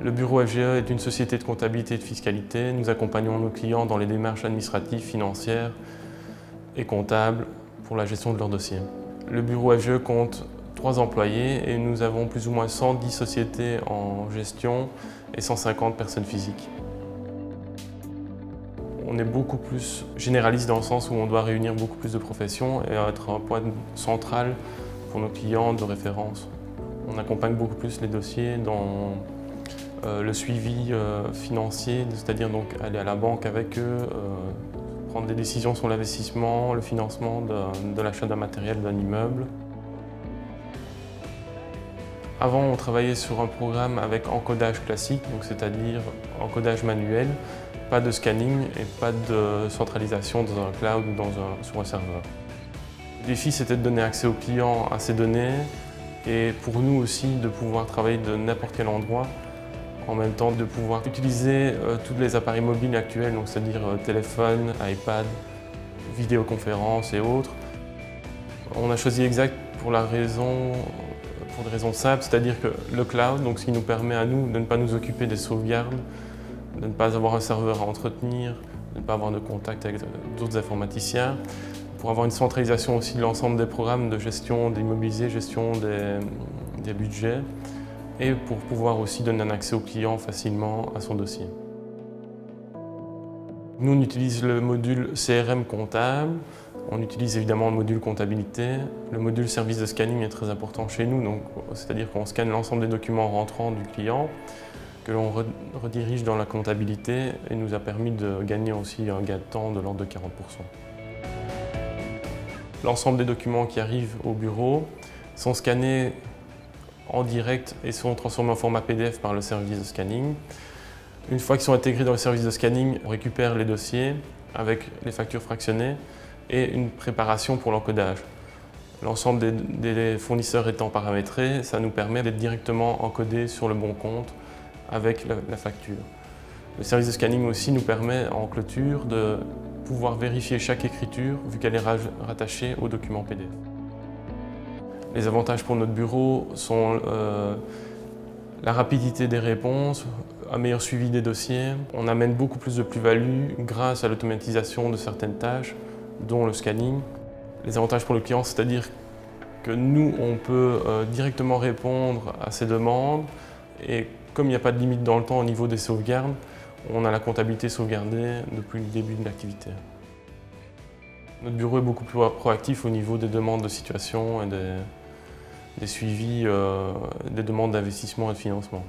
Le bureau FGE est une société de comptabilité et de fiscalité. Nous accompagnons nos clients dans les démarches administratives, financières et comptables pour la gestion de leurs dossiers. Le bureau FGE compte 3 employés et nous avons plus ou moins 110 sociétés en gestion et 150 personnes physiques. On est beaucoup plus généraliste dans le sens où on doit réunir beaucoup plus de professions et être un point central pour nos clients de référence. On accompagne beaucoup plus les dossiers dans le suivi financier, c'est-à-dire donc aller à la banque avec eux, prendre des décisions sur l'investissement, le financement de l'achat d'un matériel, d'un immeuble. Avant, on travaillait sur un programme avec encodage classique, c'est-à-dire encodage manuel, pas de scanning et pas de centralisation dans un cloud ou sur un serveur. Le défi, c'était de donner accès aux clients à ces données et pour nous aussi de pouvoir travailler de n'importe quel endroit, en même temps de pouvoir utiliser tous les appareils mobiles actuels, c'est-à-dire téléphone, iPad, vidéoconférences et autres. On a choisi Exact pour des raisons simples, c'est-à-dire que le cloud, ce qui nous permet à nous de ne pas nous occuper des sauvegardes, de ne pas avoir un serveur à entretenir, de ne pas avoir de contact avec d'autres informaticiens, pour avoir une centralisation aussi de l'ensemble des programmes de gestion des immobiliers, gestion des budgets, et pour pouvoir aussi donner un accès au client facilement à son dossier. Nous, on utilise le module CRM comptable, on utilise évidemment le module comptabilité. Le module service de scanning est très important chez nous, c'est-à-dire qu'on scanne l'ensemble des documents rentrants du client, que l'on redirige dans la comptabilité et nous a permis de gagner aussi un gain de temps de l'ordre de 40%. L'ensemble des documents qui arrivent au bureau sont scannés en direct et sont transformés en format PDF par le service de scanning. Une fois qu'ils sont intégrés dans le service de scanning, on récupère les dossiers avec les factures fractionnées et une préparation pour l'encodage. L'ensemble des fournisseurs étant paramétrés, ça nous permet d'être directement encodés sur le bon compte avec la facture. Le service de scanning aussi nous permet en clôture de pouvoir vérifier chaque écriture vu qu'elle est rattachée au document PDF. Les avantages pour notre bureau sont la rapidité des réponses, un meilleur suivi des dossiers. On amène beaucoup plus de plus-value grâce à l'automatisation de certaines tâches, dont le scanning. Les avantages pour le client, c'est-à-dire que nous, on peut directement répondre à ses demandes et comme il n'y a pas de limite dans le temps au niveau des sauvegardes, on a la comptabilité sauvegardée depuis le début de l'activité. Notre bureau est beaucoup plus proactif au niveau des demandes de situation et des suivis des demandes d'investissement et de financement.